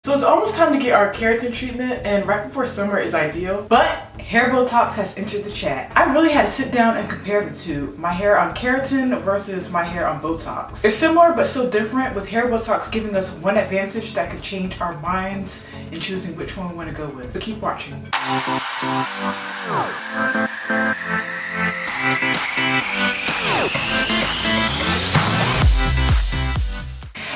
So it's almost time to get our keratin treatment, and right before summer is ideal, but Hair Botox has entered the chat. I really had to sit down and compare the two, my hair on keratin versus my hair on Botox. They're similar but so different, with Hair Botox giving us one advantage that could change our minds in choosing which one we want to go with. So keep watching.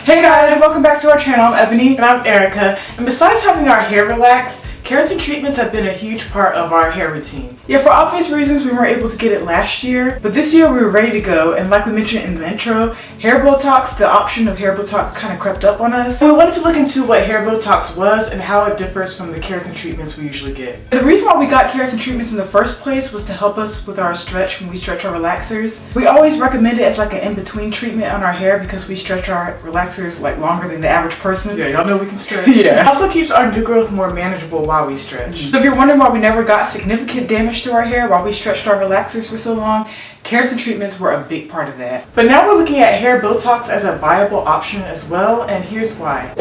Hey guys, welcome back to our channel. I'm Ebony and I'm Erica, and besides having our hair relaxed, keratin treatments have been a huge part of our hair routine. Yeah, for obvious reasons we weren't able to get it last year, but this year we were ready to go, and like we mentioned in the intro, Hair Botox, the option of Hair Botox kind of crept up on us. And we wanted to look into what Hair Botox was and how it differs from the keratin treatments we usually get. The reason why we got keratin treatments in the first place was to help us with our stretch when we stretch our relaxers. We always recommend it as like an in-between treatment on our hair because we stretch our relaxers like longer than the average person. Yeah, y'all know we can stretch. Yeah. It also keeps our new growth more manageable while we stretch. So if you're wondering why we never got significant damage to our hair while we stretched our relaxers for so long, keratin treatments were a big part of that. But now we're looking at Hair Botox as a viable option as well, and here's why.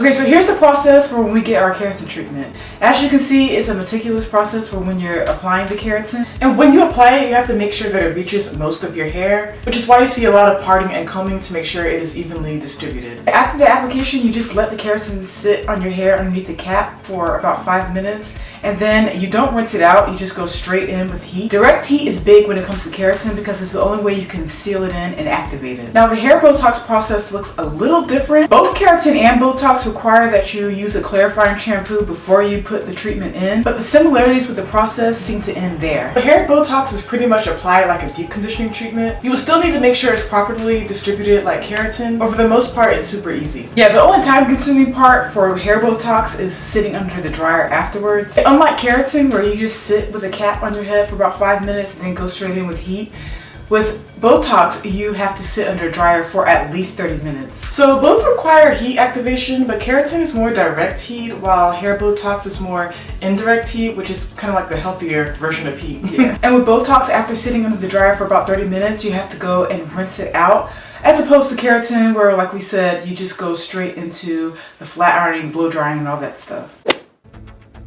Okay, so here's the process for when we get our keratin treatment. As you can see, it's a meticulous process for when you're applying the keratin. And when you apply it, you have to make sure that it reaches most of your hair, which is why you see a lot of parting and combing to make sure it is evenly distributed. After the application, you just let the keratin sit on your hair underneath the cap for about 5 minutes. And then you don't rinse it out, you just go straight in with heat. Direct heat is big when it comes to keratin because it's the only way you can seal it in and activate it. Now the Hair Botox process looks a little different. Both keratin and Botox require that you use a clarifying shampoo before you put the treatment in, but the similarities with the process seem to end there. The Hair Botox is pretty much applied like a deep conditioning treatment. You will still need to make sure it's properly distributed like keratin, but for the most part it's super easy. Yeah, the only time consuming part for Hair Botox is sitting under the dryer afterwards. Unlike keratin, where you just sit with a cap on your head for about 5 minutes and then go straight in with heat, with Botox, you have to sit under a dryer for at least 30 minutes. So both require heat activation, but keratin is more direct heat, while Hair Botox is more indirect heat, which is kind of like the healthier version of heat. Yeah. And with Botox, after sitting under the dryer for about 30 minutes, you have to go and rinse it out, as opposed to keratin, where, like we said, you just go straight into the flat ironing, blow drying, and all that stuff.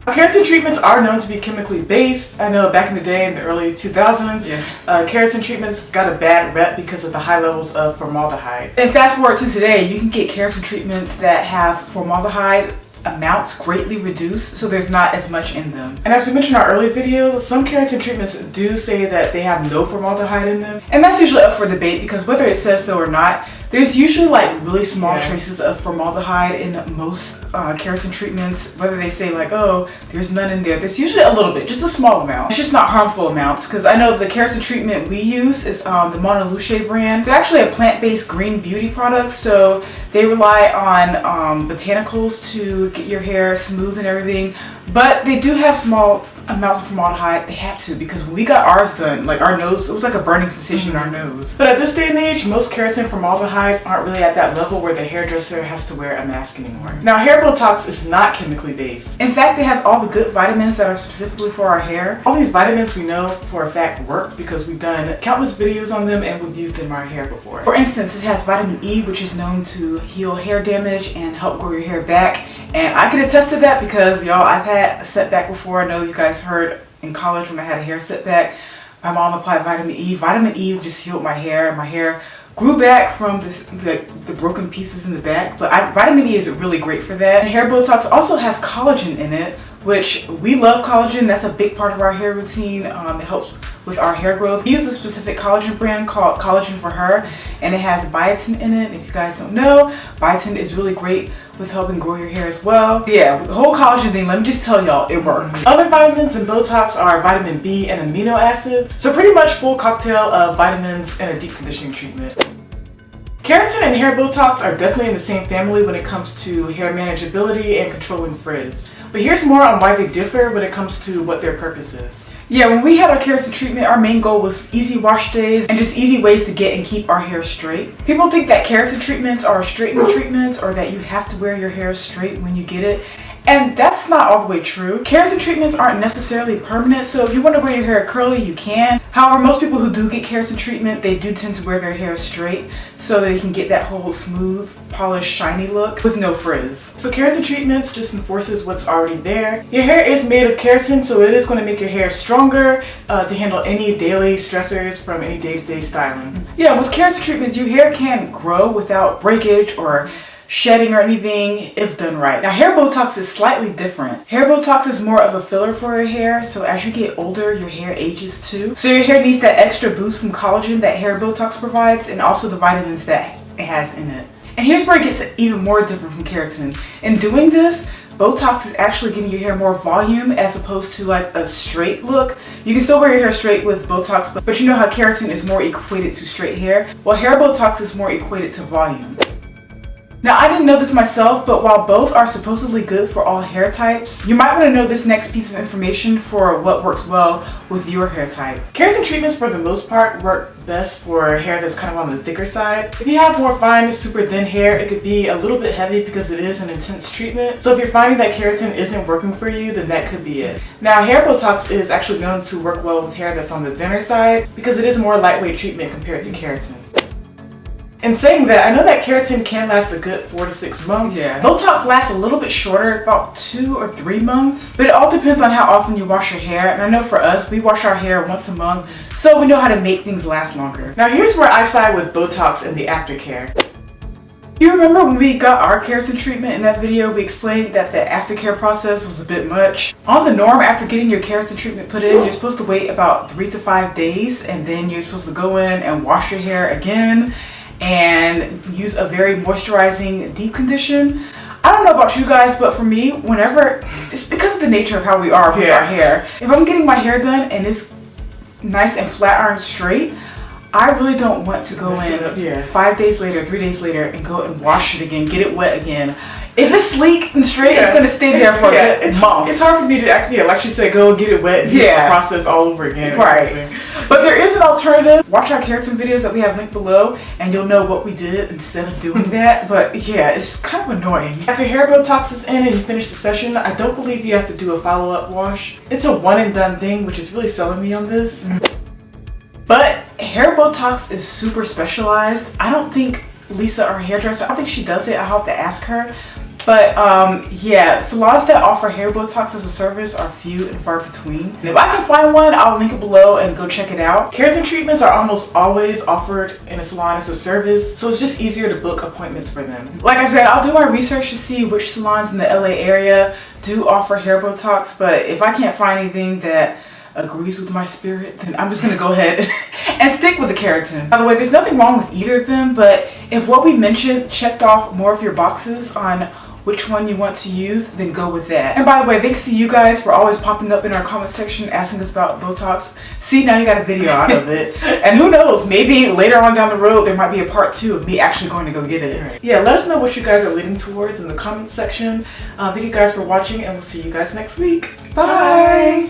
Keratin treatments are known to be chemically based. I know back in the day, in the early 2000s, keratin treatments got a bad rep because of the high levels of formaldehyde. And fast forward to today, you can get keratin treatments that have formaldehyde amounts greatly reduced, so there's not as much in them. And as we mentioned in our earlier videos, some keratin treatments do say that they have no formaldehyde in them, and that's usually up for debate because whether it says so or not, there's usually like really small traces of formaldehyde in most keratin treatments. Whether they say like, oh, there's none in there, there's usually a little bit, just a small amount. It's just not harmful amounts, because I know the keratin treatment we use is the Mona Luce brand. They're actually a plant-based green beauty product, so they rely on botanicals to get your hair smooth and everything, but they do have small amounts of formaldehyde. They had to, because when we got ours done, like our nose, it was like a burning sensation in our nose. But at this day and age, most keratin formaldehydes aren't really at that level where the hairdresser has to wear a mask anymore. Now, Hair Botox is not chemically based. In fact, it has all the good vitamins that are specifically for our hair. All these vitamins we know for a fact work because we've done countless videos on them and we've used them in our hair before. For instance, it has vitamin E, which is known to heal hair damage and help grow your hair back. And I can attest to that because, y'all, I've had a setback before. I know you guys heard in college when I had a hair setback, my mom applied vitamin E. Vitamin E just healed my hair. My hair grew back from the broken pieces in the back. But vitamin E is really great for that. And Hair Botox also has collagen in it, which we love collagen. That's a big part of our hair routine. It helps with our hair growth. We use a specific collagen brand called Collagen for Her, and it has biotin in it. If you guys don't know, biotin is really great with helping grow your hair as well. Yeah, with the whole collagen thing, let me just tell y'all, it works. Other vitamins in Botox are vitamin B and amino acids, so pretty much full cocktail of vitamins and a deep conditioning treatment. Keratin and Hair Botox are definitely in the same family when it comes to hair manageability and controlling frizz. But here's more on why they differ when it comes to what their purpose is. Yeah, when we had our keratin treatment, our main goal was easy wash days and just easy ways to get and keep our hair straight. People think that keratin treatments are straightening treatments or that you have to wear your hair straight when you get it. And that's not all the way true. Keratin treatments aren't necessarily permanent, so if you want to wear your hair curly, you can. However, most people who do get keratin treatment, they do tend to wear their hair straight so they can get that whole smooth, polished, shiny look with no frizz. So keratin treatments just enforces what's already there. Your hair is made of keratin, so it is going to make your hair stronger to handle any daily stressors from any day-to-day styling. Yeah, with keratin treatments, your hair can grow without breakage or shedding or anything if done right. Now, hair Botox is slightly different. Hair Botox is more of a filler for your hair, so as you get older, your hair ages too. So your hair needs that extra boost from collagen that hair Botox provides, and also the vitamins that it has in it. And here's where it gets even more different from keratin. In doing this, Botox is actually giving your hair more volume as opposed to like a straight look. You can still wear your hair straight with Botox, but you know how keratin is more equated to straight hair? Well, hair Botox is more equated to volume. Now, I didn't know this myself, but while both are supposedly good for all hair types, you might want to know this next piece of information for what works well with your hair type. Keratin treatments, for the most part, work best for hair that's kind of on the thicker side. If you have more fine, super thin hair, it could be a little bit heavy because it is an intense treatment. So if you're finding that keratin isn't working for you, then that could be it. Now, hair Botox is actually known to work well with hair that's on the thinner side because it is a more lightweight treatment compared to keratin. In saying that, I know that keratin can last a good 4 to 6 months. Yeah. Botox lasts a little bit shorter, about 2 or 3 months. But it all depends on how often you wash your hair. And I know for us, we wash our hair once a month, so we know how to make things last longer. Now here's where I side with Botox and the aftercare. Do you remember when we got our keratin treatment in that video, we explained that the aftercare process was a bit much? On the norm, after getting your keratin treatment put in, you're supposed to wait about 3 to 5 days, and then you're supposed to go in and wash your hair again and use a very moisturizing deep condition. I don't know about you guys, but for me, whenever, it's because of the nature of how we are with our hair. If I'm getting my hair done and it's nice and flat iron straight, I really don't want to go in 5 days later, 3 days later, and go and wash it again, get it wet again. If it's sleek and straight, it's going to stay there for a month. It's hard for me to actually, like she said, go get it wet and do the process all over again. Right. But there is an alternative. Watch our keratin videos that we have linked below, and you'll know what we did instead of doing that. But yeah, it's kind of annoying. After hair Botox is in and you finish the session, I don't believe you have to do a follow-up wash. It's a one and done thing, which is really selling me on this. But hair Botox is super specialized. I don't think Lisa, our hairdresser, I don't think she does it. I'll have to ask her. But yeah, salons that offer hair Botox as a service are few and far between. And if I can find one, I'll link it below and go check it out. Keratin treatments are almost always offered in a salon as a service, so it's just easier to book appointments for them. Like I said, I'll do my research to see which salons in the LA area do offer hair Botox, but if I can't find anything that agrees with my spirit, then I'm just gonna go ahead and stick with the keratin. By the way, there's nothing wrong with either of them, but if what we mentioned checked off more of your boxes on which one you want to use, then go with that. And by the way, thanks to you guys for always popping up in our comment section asking us about Botox. See, now you got a video out of it. And who knows, maybe later on down the road there might be a part 2 of me actually going to go get it. Yeah, let us know what you guys are leaning towards in the comment section. Thank you guys for watching, and we'll see you guys next week. Bye!